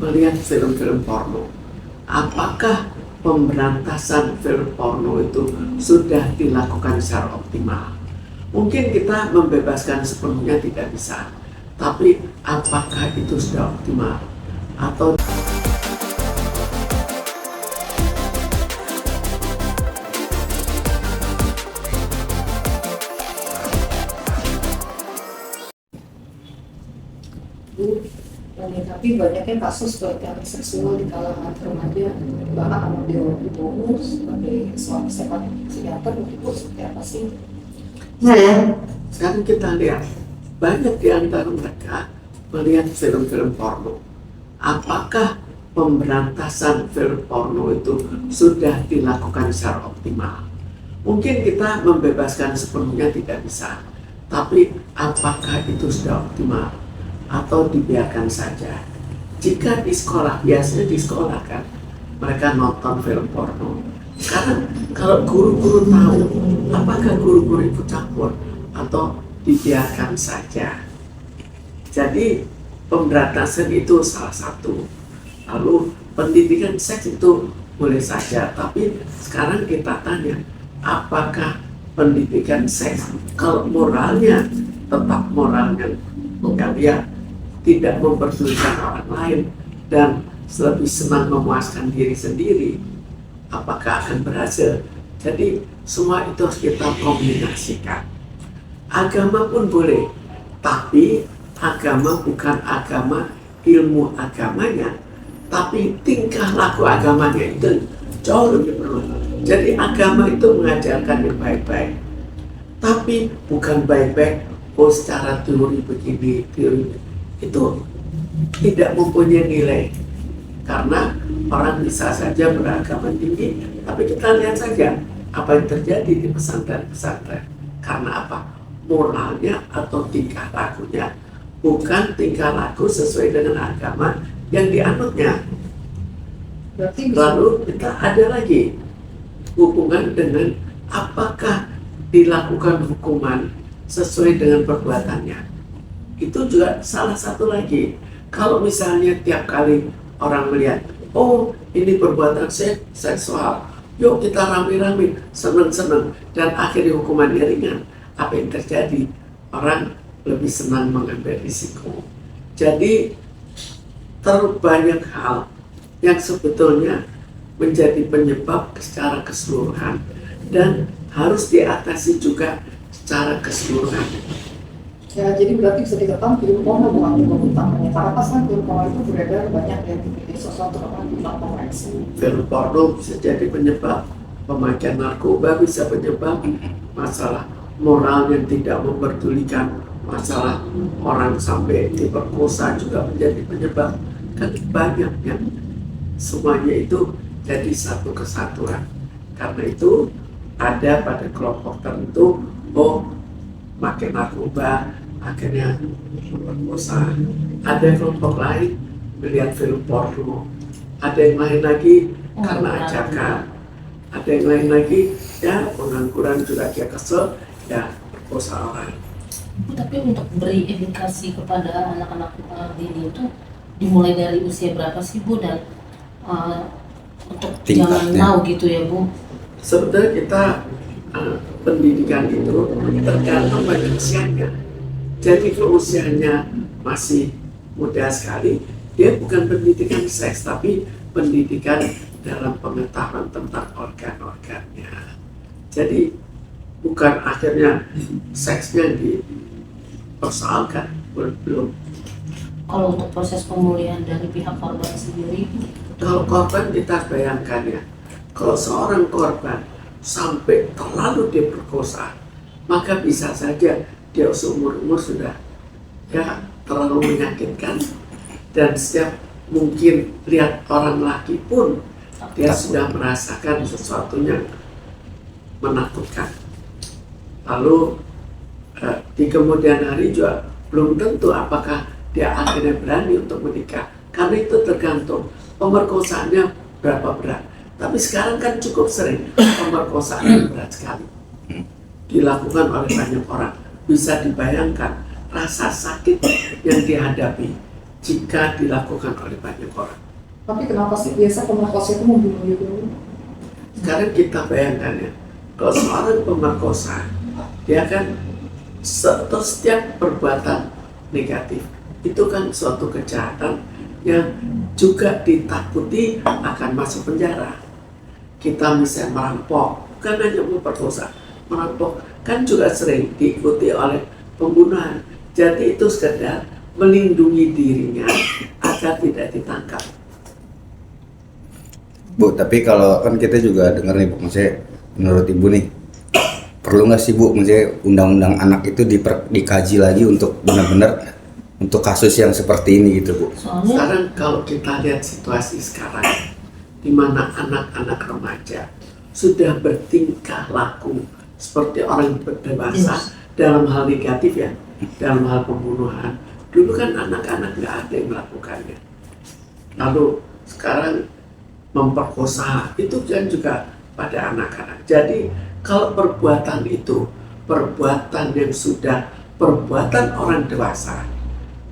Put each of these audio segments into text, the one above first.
melihat film-film porno. Apakah pemberantasan film porno itu sudah dilakukan secara optimal? Mungkin kita membebaskan sepenuhnya tidak bisa, tapi apakah itu sudah optimal? Atau tapi banyaknya kasus pelecehan seksual di kalangan remaja, bahkan anak di bawah sebagai seorang psikiater itu seperti apa sih? Sekarang kita lihat banyak di antara mereka melihat film-film porno. Apakah pemberantasan film porno itu sudah dilakukan secara optimal? Mungkin kita membebaskan sepenuhnya tidak bisa, tapi apakah itu sudah optimal atau dibiarkan saja? Jika di sekolah, biasanya di sekolah kan mereka nonton film porno. Sekarang kalau guru-guru tahu, apakah guru-guru ikut campur atau dibiarkan saja? Jadi pemberantasan itu salah satu. Lalu pendidikan seks itu boleh saja, tapi sekarang kita tanya, apakah pendidikan seks kalau moralnya tetap moralnya bukan dia tidak memperdulikan orang lain dan lebih senang memuaskan diri sendiri, apakah akan berhasil? Jadi semua itu harus kita kombinasikan. Agama pun boleh, tapi agama bukan agama ilmu agamanya, tapi tingkah laku agamanya itu jauh lebih perlu. Jadi agama itu mengajarkan yang baik-baik, tapi bukan baik-baik secara teori begini, teori itu tidak mempunyai nilai, karena orang bisa saja beragama tinggi, tapi kita lihat saja apa yang terjadi di pesantren-pesantren. Karena apa? Moralnya atau tingkah lakunya bukan tingkah laku sesuai dengan agama yang dianutnya. Lalu kita ada lagi hubungan dengan apakah dilakukan hukuman sesuai dengan perbuatannya. Itu juga salah satu lagi. Kalau misalnya tiap kali orang melihat, oh ini perbuatan seksual, yuk kita rame-rame, seneng-seneng, dan akhirnya hukumannya ringan, apa yang terjadi? Orang lebih senang mengambil risiko. Jadi terlalu banyak hal yang sebetulnya menjadi penyebab secara keseluruhan dan harus diatasi juga secara keseluruhan. Ya, jadi berarti bisa dikatakan film porno bukan penyebab utamanya. Karena pas kan film porno itu beredar banyak ya di media sosial terutama di platform X. Film porno bisa jadi penyebab pemakaian narkoba, bisa penyebab masalah moral yang tidak memperdulikan, masalah orang sampai diperkosa juga menjadi penyebab. Kan banyak yang semuanya itu jadi satu kesatuan. Karena itu ada pada kelompok tertentu, makin narkoba akhirnya memperkosa. Ada kelompok lain melihat film porno, ada yang lain lagi karena ajakan, ada yang lain lagi ya pengangguran juga dia kesel ya perkosa orang. Tapi untuk beri edukasi kepada anak-anak dini itu dimulai dari usia berapa sih Bu, dan untuk jangan mau gitu ya Bu? Sebetulnya kita pendidikan itu tergantung pada usianya. Jadi kalau usianya masih muda sekali, dia bukan pendidikan seks, tapi pendidikan dalam pengetahuan tentang organ-organnya. Jadi bukan akhirnya seksnya dipersoalkan, belum. Kalau untuk proses pemulihan dari pihak korban sendiri? Kalau korban kita bayangkan ya, kalau seorang korban sampai terlalu diperkosa, maka bisa saja dia seumur-umur sudah ya terlalu menyakitkan, dan setiap mungkin lihat orang laki pun dia sudah merasakan sesuatu yang menakutkan. Lalu di kemudian hari juga belum tentu apakah dia akhirnya berani untuk menikah, karena itu tergantung pemerkosaannya berapa berat. Tapi sekarang kan cukup sering pemerkosaan berat sekali dilakukan oleh banyak orang. Bisa dibayangkan rasa sakit yang dihadapi. jika dilakukan oleh banyak orang. Tapi kenapa sih biasa pemerkosa itu membunuh gitu? Sekarang kita bayangkan ya, kalau seorang pemerkosa, dia kan setiap perbuatan negatif itu kan suatu kejahatan yang juga ditakuti akan masuk penjara. Kita misalnya merampok, bukan hanya memperkosa, merampok kan juga sering diikuti oleh pembunuhan. Jadi itu sekedar melindungi dirinya agar tidak ditangkap. Bu, tapi kalau kan kita juga dengar nih Bu, maksudnya menurut Ibu nih, perlu nggak sih Bu, maksudnya undang-undang anak itu dikaji lagi untuk benar-benar untuk kasus yang seperti ini gitu Bu? Soalnya Sekarang kalau kita lihat situasi sekarang, di mana anak-anak remaja sudah bertingkah laku seperti orang dewasa dalam hal negatif ya, dalam hal pembunuhan. Dulu kan anak-anak nggak ada yang melakukannya. Lalu sekarang memperkosa itu kan juga pada anak-anak. Jadi kalau perbuatan itu perbuatan yang sudah perbuatan orang dewasa,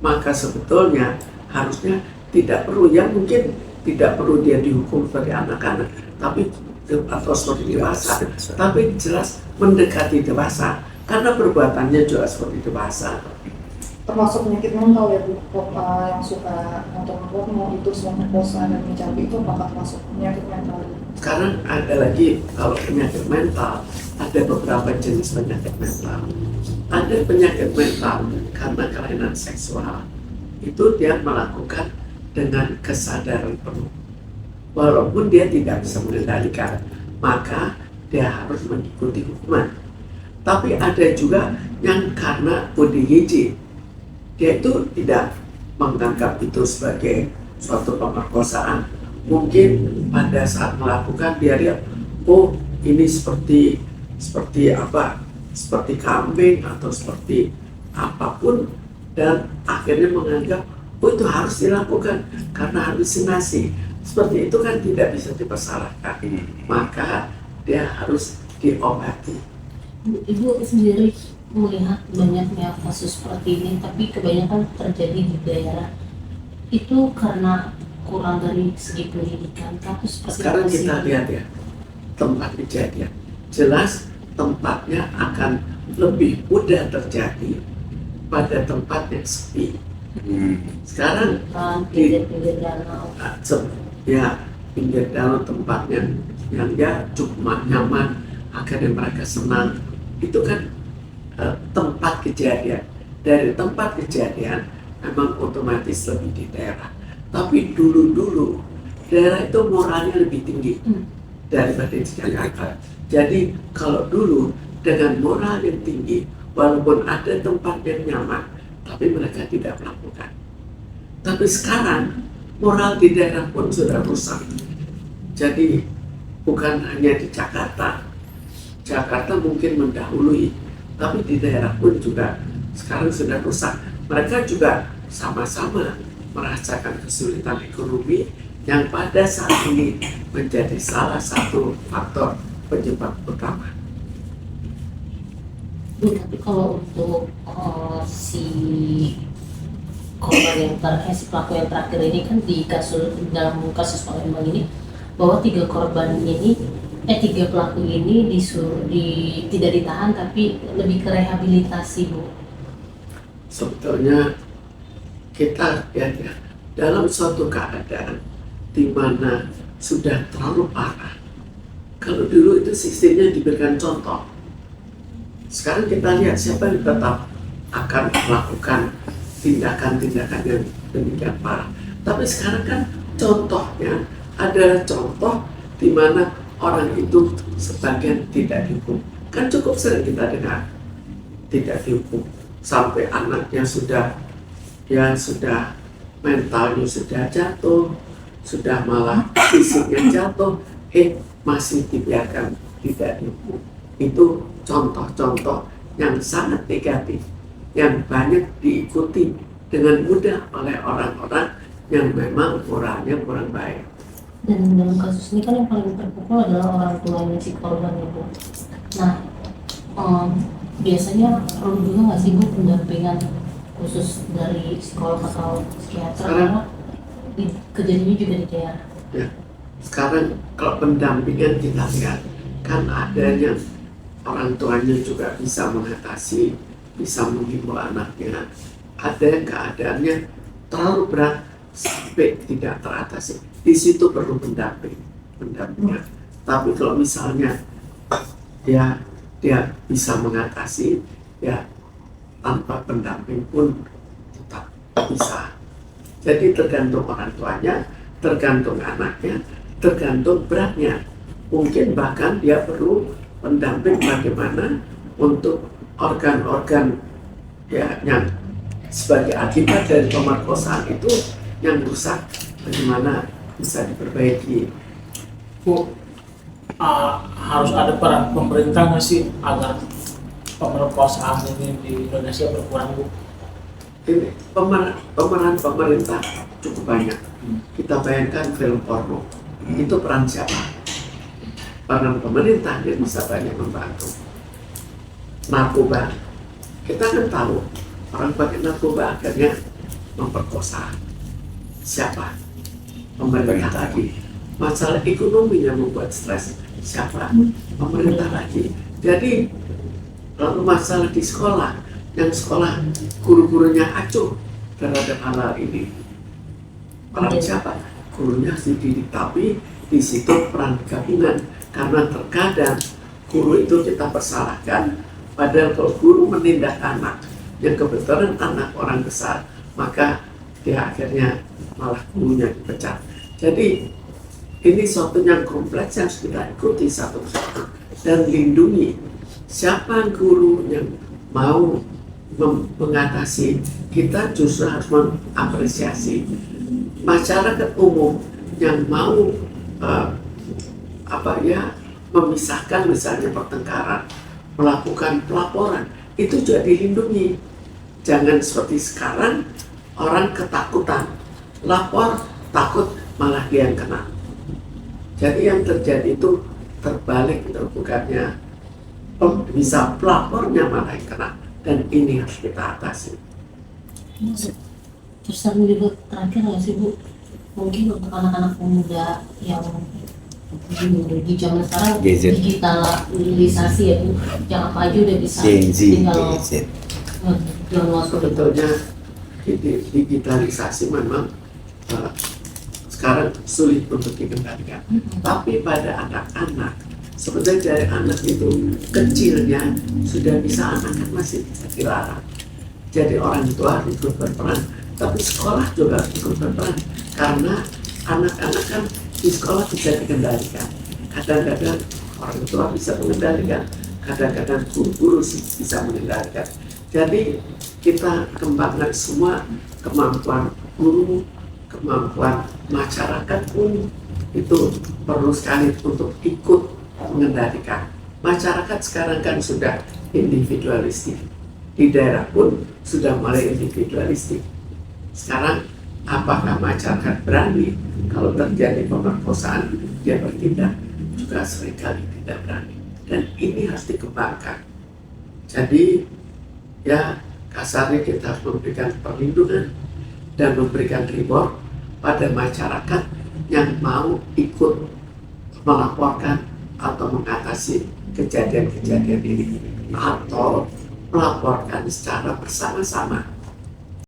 maka sebetulnya harusnya tidak perlu, yang mungkin tidak perlu dia dihukum sebagai anak-anak, tapi atau seperti dewasa, tapi jelas mendekati dewasa karena perbuatannya juga seperti dewasa. Termasuk penyakit mental ya Bu, yang suka nonton porno itu semua perkosa dan mencari itu apakah termasuk penyakit mental? Sekarang ada lagi, kalau penyakit mental, ada beberapa jenis penyakit mental. Ada penyakit mental karena kelainan seksual. Itu dia melakukan dengan kesadaran penuh. Walaupun dia tidak bisa mengendalikan, maka dia harus mengikuti hukuman. Tapi ada juga yang karena ODGJ, dia itu tidak menganggap itu sebagai suatu pemerkosaan. Mungkin pada saat melakukan dia lihat, oh ini seperti apa, seperti kambing atau seperti apapun, dan akhirnya menganggap oh itu harus dilakukan karena halusinasi. Seperti itu kan tidak bisa dipersalahkan, maka dia harus diobati. Ibu sendiri melihat banyaknya kasus seperti ini, tapi kebanyakan terjadi di daerah. Itu karena kurang dari segi pendidikan. Kasus seperti Sekarang apa sih? kita lihat ya, tempat kejadian. Jelas tempatnya akan lebih mudah terjadi pada tempat yang sepi. Sekarang Kan di pinggir-pinggir danau. ya pinggir danau, tempat yang ya cukup nyaman, akhirnya mereka senang. Itu kan tempat kejadian. Dari tempat kejadian memang otomatis lebih di daerah. Tapi dulu daerah itu moralnya lebih tinggi daripada di Jakarta. Jadi kalau dulu dengan moral yang tinggi, walaupun ada tempat yang nyaman, tapi mereka tidak melakukan. Tapi sekarang moral di daerah pun sudah rusak. Jadi bukan hanya di Jakarta. Jakarta mungkin mendahului, tapi di daerah pun juga sekarang sudah rusak. Mereka juga sama-sama merasakan kesulitan ekonomi yang pada saat ini menjadi salah satu faktor penyebab utama. Tapi kalau untuk si korban yang terakhir, si pelaku yang terakhir ini kan di dalam kasus Palembang ini, bahwa tiga pelaku ini tidak ditahan tapi lebih ke rehabilitasi, Bu. Sebetulnya kita lihat ya, dalam suatu keadaan di mana sudah terlalu parah, kalau dulu itu sistemnya diberikan contoh. Sekarang kita lihat siapa yang tetap akan melakukan tindakan-tindakan yang demikian parah. Tapi sekarang kan contohnya adalah contoh di mana orang itu sebagian tidak dihukum. Kan cukup sering kita dengar tidak dihukum, sampai anaknya sudah mentalnya sudah jatuh, sudah malah fisiknya jatuh, masih dibiarkan tidak dihukum. Itu contoh-contoh yang sangat negatif, yang banyak diikuti dengan mudah oleh orang-orang yang memang moralnya kurang baik. Dan dalam kasus ini kan yang paling terpukul adalah orang tuanya si korban itu. Nah, biasanya perlu juga nggak sih Bu pendampingan khusus dari psikolog atau psikiater Sekarang- karena kejadiannya juga di daerah. Ya, sekarang kalau pendampingan kita lihat kan adanya orang tuanya juga bisa mengatasi, bisa menghibur anaknya. Ada yang keadaannya terlalu berat sampai tidak teratasi. Di situ perlu pendampingan. Tapi kalau misalnya dia bisa mengatasi, ya tanpa pendamping pun tetap bisa. Jadi tergantung orang tuanya, tergantung anaknya, tergantung beratnya. Mungkin bahkan dia perlu pendamping bagaimana untuk organ-organ ya yang sebagai akibat dari pemerkosaan itu yang rusak, bagaimana bisa diperbaiki. Bu, harus ada peran pemerintah nggak sih agar pemerkosaan ini di Indonesia berkurang, Bu? Ini pemeran pemerintah cukup banyak. Kita bayangkan film porno, itu peran siapa? Peran pemerintah yang bisa banyak membantu. Narkoba, kita kan tahu orang pakai narkoba akhirnya memperkosa. Siapa? Pemerintah lagi. Masalah ekonomi yang membuat stres, siapa? Pemerintah lagi. Jadi lalu masalah di sekolah, yang sekolah guru-gurunya acuh terhadap hal ini. Peran siapa? Gurunya sendiri, tapi di situ peran gabungan. Karena terkadang guru itu kita persalahkan, padahal kalau guru menindak anak yang kebetulan anak orang besar, maka dia akhirnya malah gurunya dipecat. Jadi ini suatu yang kompleks yang harus kita ikuti satu-satu dan lindungi. Siapa guru yang mau mengatasi, kita justru harus mengapresiasi. Masyarakat umum yang mau memisahkan misalnya pertengkaran, melakukan pelaporan, itu juga dilindungi. Jangan seperti sekarang orang ketakutan, lapor takut malah dia yang kena. Jadi yang terjadi itu terbalik, itu bukannya bisa pelapornya malah yang kena, dan ini harus kita atasi. Terus aku juga terakhir nggak sih Bu, mungkin untuk anak-anak muda yang di zaman sekarang Gadget. digitalisasi ya Bu, yang apa aja udah bisa Gen Z, tinggal Gen Z. download gitu. Sebetulnya digitalisasi memang sekarang sulit untuk dikendalikan. Tapi pada anak-anak, sebetulnya dari anak itu kecilnya sudah bisa, anak kan masih bisa dilarang. Jadi orang tua ikut berperan, tapi sekolah juga ikut berperan. Karena anak-anak kan di sekolah bisa dikendalikan. Kadang-kadang orang tua bisa mengendalikan, kadang-kadang guru-guru bisa mengendalikan. Jadi kita kembangkan semua kemampuan guru, kemampuan masyarakat pun itu perlu sekali untuk ikut mengendalikan. Masyarakat sekarang kan sudah individualistik, di daerah pun sudah mulai individualistik. Sekarang apakah masyarakat berani kalau terjadi pemerkosaan dia bertindak? Juga seringkali tidak berani, dan ini harus dikembangkan. Jadi ya kasarnya kita harus memberikan perlindungan dan memberikan reward pada masyarakat yang mau ikut melaporkan atau mengatasi kejadian-kejadian ini, atau melaporkan secara bersama-sama.